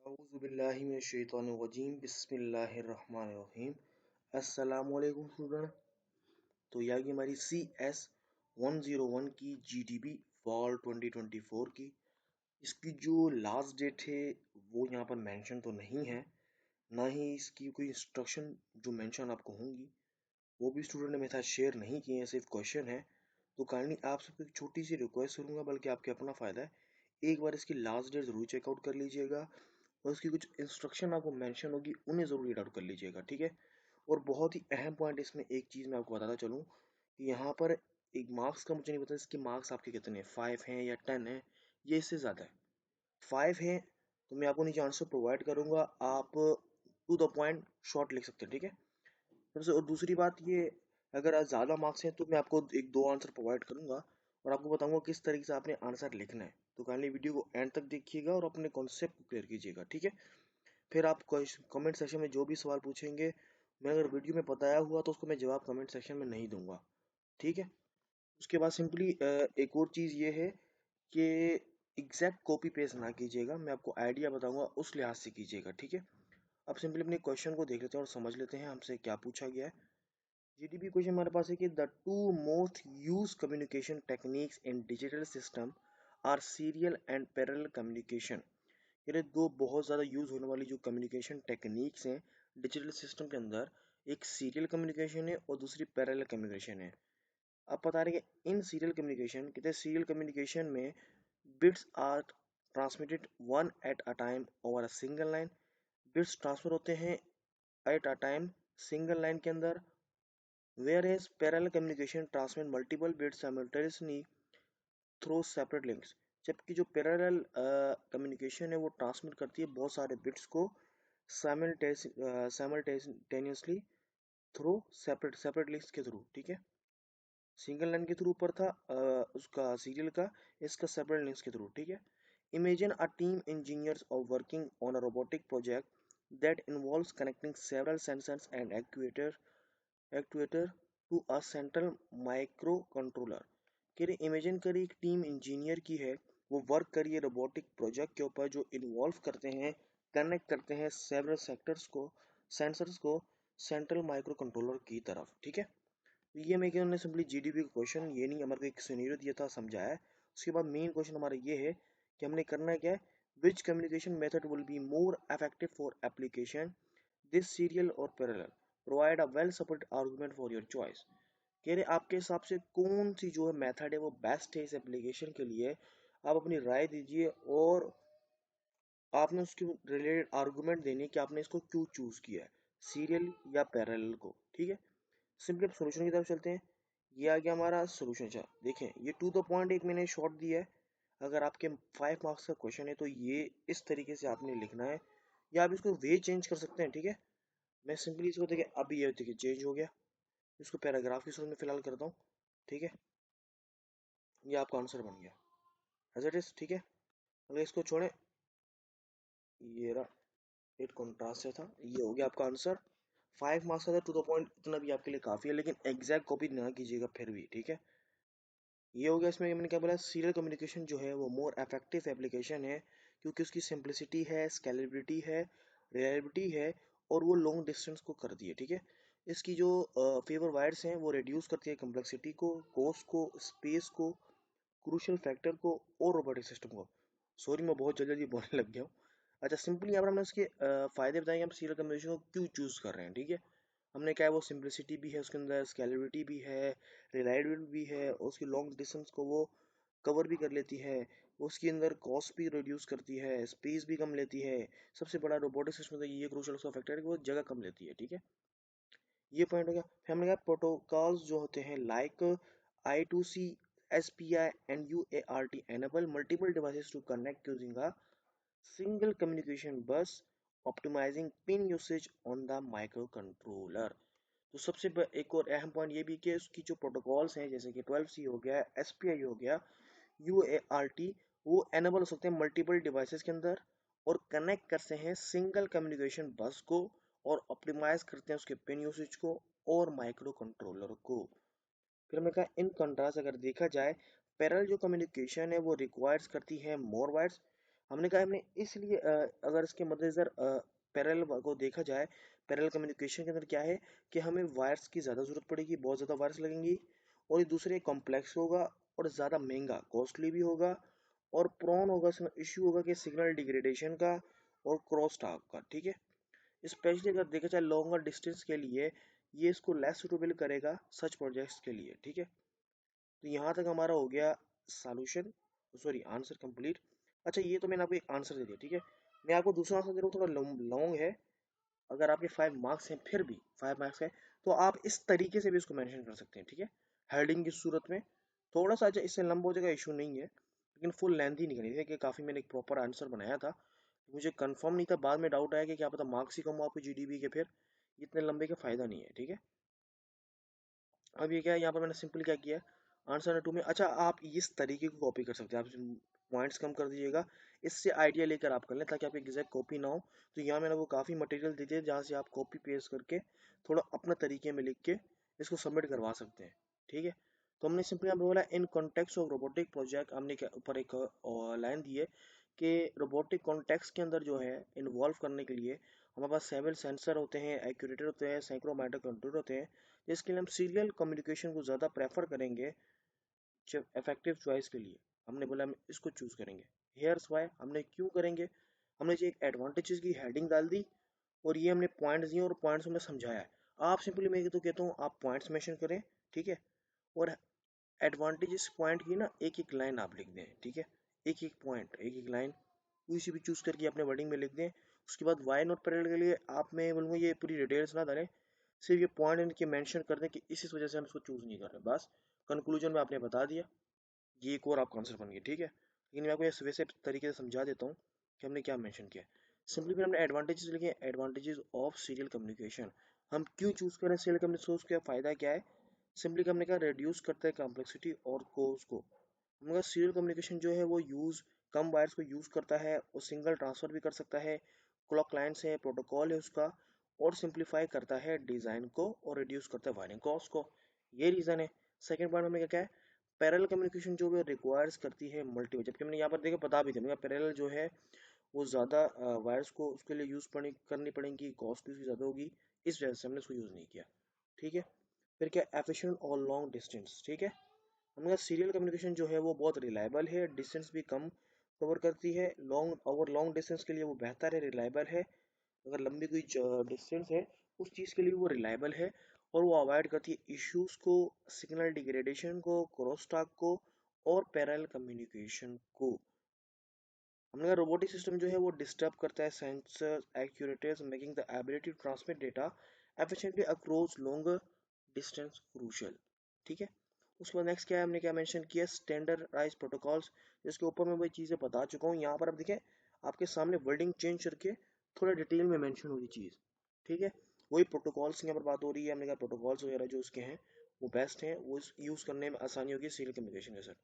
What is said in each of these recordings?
औज़ुबिल्लाहिमिनश्शैतानिर्रजीम बिस्मिल्लाहिर्रहमानिर्रहीम। अस्सलामुअलैकुम स्टूडेंट। तो यह की हमारी CS101 की GDB फॉल 2024 की इसकी जो लास्ट डेट है वो यहाँ पर मेंशन तो नहीं है, ना ही इसकी कोई इंस्ट्रक्शन जो मेंशन आपको होंगी वो भी स्टूडेंट ने मेरे साथ शेयर नहीं किए हैं, सिर्फ क्वेश्चन है। तो काइंडली आप सबको एक छोटी सी रिक्वेस्ट करूँगा, बल्कि आपके अपना फ़ायदा है, एक बार इसकी लास्ट डेट ज़रूर चेकआउट कर लीजिएगा और उसकी कुछ इंस्ट्रक्शन आपको मेंशन होगी उन्हें ज़रूर रीड आउट कर लीजिएगा, ठीक है। और बहुत ही अहम पॉइंट इसमें एक चीज़ मैं आपको बताता चलूँ कि यहाँ पर एक मार्क्स का मुझे नहीं पता इसके मार्क्स आपके कितने हैं, 5 हैं या 10 हैं, ये इससे ज़्यादा है। 5 हैं तो मैं आपको नीचे आंसर प्रोवाइड करूँगा, आप टू द पॉइंट शॉर्ट लिख सकते हैं, ठीक है। सबसे और दूसरी बात ये, अगर आज ज़्यादा मार्क्स हैं तो मैं आपको एक दो आंसर प्रोवाइड करूँगा और आपको बताऊँगा किस तरीके से आपने आंसर लिखना है। तो काइंडली वीडियो को एंड तक देखिएगा और अपने कॉन्सेप्ट को क्लियर कीजिएगा, ठीक है। फिर आप कमेंट सेक्शन में जो भी सवाल पूछेंगे, मैं अगर वीडियो में बताया हुआ तो उसको मैं जवाब कमेंट सेक्शन में नहीं दूंगा, ठीक है। उसके बाद सिंपली एक और चीज़ ये है कि एग्जैक्ट कॉपी पेस्ट ना कीजिएगा, मैं आपको आइडिया बताऊंगा उस लिहाज से कीजिएगा, ठीक है। अब सिंपली अपने क्वेश्चन को देख लेते हैं और समझ लेते हैं हमसे क्या पूछा गया है। जीडीपी क्वेश्चन हमारे पास है कि the two most use communication techniques in digital system are serial and parallel communication. ये दो बहुत ज़्यादा यूज़ होने वाली जो कम्युनिकेशन टेक्निक्स हैं डिजिटल सिस्टम के अंदर, एक सीरियल कम्युनिकेशन है और दूसरी पैरेलल कम्युनिकेशन है। अब बता रहे कि इन सीरियल कम्युनिकेशन, कहते हैं सीरियल कम्युनिकेशन में bits are transmitted one at a time over a single line. Bits transfer होते हैं at a time single line के अंदर, whereas parallel communication transmit multiple bits simultaneously through separate links. जबकि जो parallel communication है वो transmit करती है बहुत सारे बिट्स को simultaneously through separate separate links के थ्रू, ठीक है। सिंगल लाइन के थ्रू ऊपर था उसका सीरियल का, इसका सेपरेट लिंक्स के थ्रू, ठीक है। Imagine a team engineers of working on a robotic project that involves connecting several sensors and actuator to a central microcontroller. कह रहे इमेजिन करिए एक टीम इंजीनियर की है, वो वर्क करिए रोबोटिक प्रोजेक्ट के ऊपर जो इन्वॉल्व करते हैं, कनेक्ट करते हैं सेवरल सेक्टर्स को, सेंसर्स को सेंट्रल माइक्रो कंट्रोलर की तरफ, ठीक है। तो ये मैं क्या सिंपली जीडीपी का क्वेश्चन, ये नहीं हमारे को एक सिनेरियो दिया था, समझाया है। उसके बाद मेन क्वेश्चन हमारा ये है कि हमने करना है क्या है, which communication method will be more effective for application this serial और parallel, provide a well supported argument for your choice. कह रहे आपके हिसाब से कौन सी जो है मेथड है वो बेस्ट है इस एप्लीकेशन के लिए, आप अपनी राय दीजिए और आपने उसके रिलेटेड आर्गुमेंट देने कि आपने इसको क्यों चूज किया है, सीरियल या पैरेलल को, ठीक है। सिंपली अब सोल्यूशन की तरफ चलते हैं। ये आ गया हमारा सोल्यूशन। अच्छा देखें, ये टू द पॉइंट एक मैंने शॉर्ट दिया है। अगर आपके 5 मार्क्स का क्वेश्चन है तो ये इस तरीके से आपने लिखना है, या आप इसको वे चेंज कर सकते हैं, ठीक है। मैं सिंपली इसको देखिए, अभी ये देखिए चेंज हो गया, इसको पैराग्राफ की सूरत में फिलहाल करता हूँ, ठीक है। ये आपका आंसर बन गया एज इट इज, ठीक है। अगर इसको छोड़ें, ये रहा, एट कॉन्ट्रास्ट से था, ये हो गया आपका आंसर। 5 मार्क्स का था, टू द पॉइंट इतना भी आपके लिए काफ़ी है, लेकिन एग्जैक्ट कॉपी ना कीजिएगा फिर भी, ठीक है। ये हो गया। इसमें मैंने क्या बोला, सीरियल कम्युनिकेशन जो है वो मोर इफेक्टिव एप्लीकेशन है क्योंकि उसकी सिंप्लिसिटी है, स्केलेबिलिटी है, रिलायबिलिटी है और वो लॉन्ग डिस्टेंस को कर दिए, ठीक है। इसकी जो फेवर वायर्स हैं वो रिड्यूस करती है कम्प्लेक्सिटी को, कॉस्ट को, स्पेस को, क्रूशियल फैक्टर को और रोबोटिक सिस्टम को। सॉरी मैं बहुत जल्दी जल्दी बोलने लग गया हूँ। अच्छा सिंपली यहाँ पर हमने इसके फायदे बताएंगे, हम सीरियल कम्युनिकेशन को क्यों चूज़ कर रहे हैं, ठीक है। हमने क्या है, वो सिंप्लिसिटी भी है उसके अंदर, स्केलेबिलिटी भी है, रिलायबिलिटी भी है, और उसकी लॉन्ग डिस्टेंस को वो कवर भी कर लेती है, उसके अंदर कॉस्ट भी रिड्यूस करती है, स्पेस भी कम लेती है। सबसे बड़ा रोबोटिक सिस्टम का ये क्रूशियल उसका फैक्टर है कि वो जगह कम लेती है, ठीक है। ये पॉइंट हो गया। फिर हमने कहा प्रोटोकॉल्स जो होते हैं like I2C, SPI and UART enable multiple devices to connect using a single communication bus, optimizing pin usage on the microcontroller। तो सबसे एक और अहम पॉइंट ये भी कि उसकी जो प्रोटोकॉल्स हैं जैसे कि 12C हो गया, SPI हो गया, UART, वो एनेबल हो सकते हैं मल्टीपल डिवाइसेस के अंदर और कनेक्ट करते हैं सिंगल कम्युनिकेशन बस को और ऑप्टिमाइज करते हैं उसके पिन यूसेज को और माइक्रो कंट्रोलर को। फिर मैं कहा इन कंट्रास्ट अगर देखा जाए, पैरेलल जो कम्युनिकेशन है वो रिक्वायर्स करती है मोर वायर्स, हमने कहा हमने इसलिए अगर इसके मद्देनजर पैरेलल को देखा जाए, पैरेलल कम्युनिकेशन के अंदर क्या है कि हमें वायर्स की ज़्यादा ज़रूरत पड़ेगी, बहुत ज़्यादा वायर्स लगेंगी, और ये दूसरे कॉम्प्लेक्स होगा और ज़्यादा महंगा कॉस्टली भी होगा, और प्रोन होगा, इश्यू होगा कि सिग्नल डिग्रेडेशन का और क्रॉस टॉक का। ठीक है, स्पेशली अगर देखा जाए लॉन्गर डिस्टेंस के लिए ये इसको लेस सुटेबल करेगा सच प्रोजेक्ट्स के लिए। ठीक है, तो यहाँ तक हमारा हो गया सॉल्यूशन, सॉरी आंसर कंप्लीट। अच्छा, ये तो मैंने आपको एक आंसर दे दिया। ठीक है, मैं आपको दूसरा आंसर दे रहा हूँ, थोड़ा लॉन्ग है। अगर आपके 5 मार्क्स हैं, फिर भी 5 मार्क्स है, तो आप इस तरीके से भी इसको मेंशन कर सकते हैं। ठीक है, हेडिंग की सूरत में थोड़ा सा, अच्छा इससे लंबा हो जाएगा, इशू नहीं है, लेकिन फुल लेंथ ही नहीं करनी थी कि काफ़ी मैंने एक प्रॉपर आंसर बनाया था। मुझे कंफर्म नहीं था, बाद में डाउट आया कि क्या पता मार्क्स ही कम हो आपके जीडीबी के, फिर इतने लंबे का फ़ायदा नहीं है। ठीक है, अब ये क्या है, यहाँ पर मैंने सिंपल क्या किया, आंसर 2 में। अच्छा, आप इस तरीके को कॉपी कर सकते हैं, आप पॉइंट्स कम कर दीजिएगा, इससे आइडिया लेकर आप कर लें ताकि आपकी एग्जैक्ट कॉपी ना हो। तो यहाँ मैंने वो काफ़ी मटेरियल दे दिया जहाँ से आप कॉपी पेस्ट करके थोड़ा अपने तरीके में लिख के इसको सबमिट करवा सकते हैं। ठीक है, तो हमने सिंपली यहाँ पर बोला in context of robotic project, हमने क्या ऊपर एक लाइन दी है कि रोबोटिक कॉन्टेक्स्ट के अंदर जो है इन्वॉल्व करने के लिए हमारे पास सेवरल सेंसर होते हैं, एक्यूरेटर होते हैं, सैकड़ों माइक्रो कंट्रोलर होते हैं, जिसके लिए हम सीरियल कम्युनिकेशन को ज़्यादा प्रेफर करेंगे इफेक्टिव चॉइस के लिए। हमने बोला हम इसको चूज़ करेंगे। हेयर्स वाई, हमने क्यों करेंगे, हमने जो एक एडवांटेजेस की हेडिंग डाल दी और ये हमने पॉइंट्स दिए और पॉइंट्स हमने समझाया है। आप सिंपली, मैं तो कहता हूँ आप पॉइंट्स मेंशन करें। ठीक है, और एडवांटेजेस पॉइंट की ना एक एक लाइन आप लिख दें। ठीक है, एक एक पॉइंट, एक एक लाइन कोई सी भी चूज़ करके अपने वर्डिंग में लिख दें। उसके बाद वाई नॉट पैरेलल के लिए आप, मैं बोलूँगा ये पूरी डिटेल्स ना डालें, सिर्फ ये पॉइंट इनके मेंशन कर दें कि इस वजह से हम इसको चूज़ नहीं कर रहे, बस कंक्लूजन में आपने बता दिया, ये एक और आपका आंसर बन गया। ठीक है, लेकिन मैं आपको ये वैसे तरीके से समझा देता हूँ कि हमने क्या मेंशन किया। सिंपली फिर हमने एडवांटेजेस लिखे, एडवांटेजेस ऑफ सीरियल कम्युनिकेशन, हम क्यों चूज़ करें सीरियल कम्युनिकेशन, का फ़ायदा क्या है। सिंपली हमने कहा रिड्यूस करता है कॉम्प्लेक्सिटी और कोस्ट को। हमने कहा सीरियल कम्युनिकेशन जो है वो यूज़ कम वायर्स को यूज़ करता है और सिंगल ट्रांसफ़र भी कर सकता है, क्लॉक लाइन्स है, प्रोटोकॉल है उसका, और सिंप्लीफाई करता है डिज़ाइन को और रिड्यूस करता है वायरिंग कॉस्ट को। ये रीज़न है। सेकेंड पॉइंट हमें क्या है, पैरेलल कम्युनिकेशन जो है रिक्वायर्स करती है मल्टी, जबकि हमने यहाँ पर देखा बता भी दिया पैरेलल जो है वो ज़्यादा वायर्स को उसके लिए यूज़ करनी पड़ेंगी, कॉस्ट भी उसकी ज़्यादा होगी, इस वजह से हमने उसको यूज़ नहीं किया। ठीक है, फिर क्या एफिशिएंट और लॉन्ग डिस्टेंस। ठीक है, हमने कहा सीरियल कम्युनिकेशन जो है वो बहुत रिलायबल है, डिस्टेंस भी कम कवर करती है, लॉन्ग डिस्टेंस के लिए वो बेहतर है, रिलायबल है। अगर लंबी कोई डिस्टेंस है उस चीज़ के लिए वो रिलायबल है, और वो अवॉइड करती है इश्यूज को, सिग्नल डिग्रेडेशन को, क्रॉसटॉक को, और पैरेलल कम्युनिकेशन को। हमने कहा रोबोटिक सिस्टम जो है वो डिस्टर्ब करता है sensor actuators, making the ability to transmit data efficiently across longer distance crucial. ठीक है, उसके बाद नेक्स्ट क्या है, हमने क्या मेंशन किया, स्टैंडर्डाइज प्रोटोकॉल्स, जिसके ऊपर मैं वही चीज़ें बता चुका हूँ। यहाँ पर आप देखें आपके सामने वर्डिंग चेंज करके थोड़ा डिटेल में मेंशन होगी चीज़। ठीक है, वही प्रोटोकॉल्स की यहाँ पर बात हो रही है। हमने कहा प्रोटोकॉल्स वगैरह जो उसके हैं वो बेस्ट हैं, वो यूज़ करने में आसानी होगी सीरियल कम्युनिकेशन के साथ,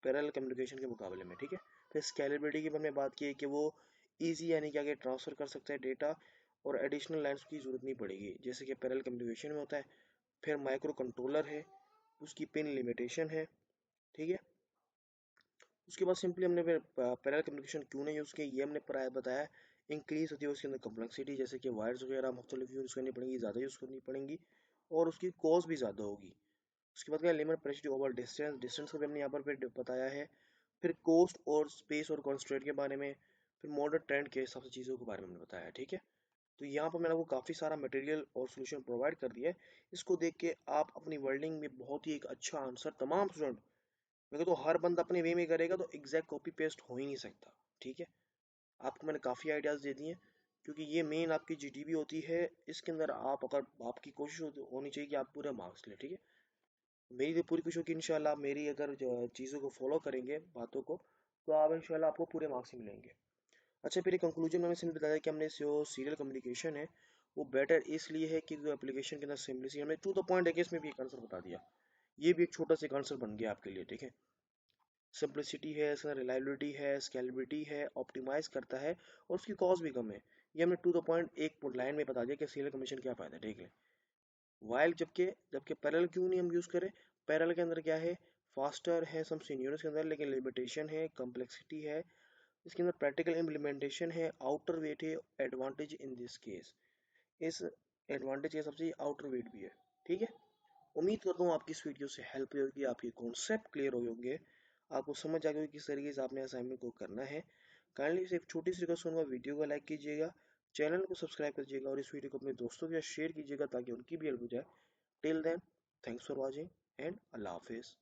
पैरेलल कम्युनिकेशन के मुकाबले में। ठीक है, फिर स्केलेबिलिटी की हमने बात की है कि वो ईजी यानी कि आगे ट्रांसफ़र कर सकता है डेटा और एडिशनल लाइन्स की ज़रूरत नहीं पड़ेगी जैसे कि पैरेलल कम्युनिकेशन में होता है। फिर माइक्रो कंट्रोलर है, उसकी पिन लिमिटेशन है। ठीक है, उसके बाद सिंपली हमने फिर पैरेलल कम्युनिकेशन क्यों नहीं यूज़ किया ये हमने बताया। इंक्रीज होती है उसके अंदर कम्प्लेक्सिटी, जैसे कि वायर्स वगैरह मुख्तलिफ यूज़ करनी पड़ेंगी, ज़्यादा यूज़ करनी पड़ेंगी, और उसकी कॉस्ट भी ज़्यादा होगी। उसके बाद क्या लिमिट प्रेसिटी ओवर डिस्टेंस, डिस्टेंस को भी हमने यहाँ पर फिर बताया है। फिर कोस्ट और स्पेस और कॉन्स्ट्रेंट के बारे में, फिर मॉडर्न ट्रेंड के हिसाब से चीज़ों के बारे में हमने बताया है। ठीक है, तो यहाँ पर मैंने आपको काफ़ी सारा मटेरियल और सोल्यूशन प्रोवाइड कर दिया है। इसको देख के आप अपनी वर्ल्डिंग में बहुत ही एक अच्छा आंसर, तमाम स्टूडेंट, मैं कहता हूँ हर बंदा अपने वे में करेगा तो एग्जैक्ट कॉपी पेस्ट हो ही नहीं सकता। ठीक है, आपको मैंने काफ़ी आइडियाज़ दे दिए हैं, क्योंकि ये मेन आपकी जीडीबी होती है, इसके अंदर आप अगर आपकी कोशिश होनी चाहिए कि आप पूरे मार्क्स लें। ठीक है, मेरी तो पूरी कोशिश होगी इंशाल्लाह, आप मेरी अगर चीज़ों को फॉलो करेंगे, बातों को, तो आप इंशाल्लाह आपको पूरे मार्क्स ही मिलेंगे। अच्छा, फिर कंक्लूजन में सिंपल बताया कि हमने जो सीरियल कम्युनिकेशन है वो बेटर इसलिए है कि जो एप्लीकेशन के अंदर सिम्पलिसिटी, हमने टू द पॉइंट है कि इसमें भी एक आंसर बता दिया। ये भी एक छोटा सा आंसर बन गया आपके लिए। ठीक है, सिंपलिसिटी है, इसका रिलायबिलिटी है, स्केलेबिलिटी है, ऑप्टिमाइज करता है, और उसकी कॉस्ट भी कम है। ये हमने टू द पॉइंट एक लाइन में बता दिया कि सीरियल कम्युनिकेशन क्या फ़ायदा है। ठीक है, वाइल जबकि जबकि पैरेलल क्यों नहीं हम यूज़ करें, पैरेलल के अंदर क्या है, फास्टर है सम सीनियर्स के अंदर, लेकिन लिमिटेशन है, कम्प्लेक्सिटी है, इसके अंदर प्रैक्टिकल इम्प्लीमेंटेशन है, आउटर वेट है, एडवांटेज इन दिस केस। इस एडवांटेज के हिसाब से आउटर वेट भी है। ठीक है, उम्मीद करता हूँ आपकी इस वीडियो से हेल्प हुई होगी, आपके कॉन्सेप्ट क्लियर हुए होंगे, आपको समझ आ गया होगा किस तरीके से आपने असाइनमेंट को करना है। काइंडली से एक छोटी सी रिक्वेस्ट करूंगा, वीडियो को लाइक कीजिएगा, चैनल को सब्सक्राइब कीजिएगा और इस वीडियो को अपने दोस्तों के साथ शेयर कीजिएगा ताकि उनकी भी हेल्प हो जाए। Till then, thanks for watching and अल्लाह हाफिज़।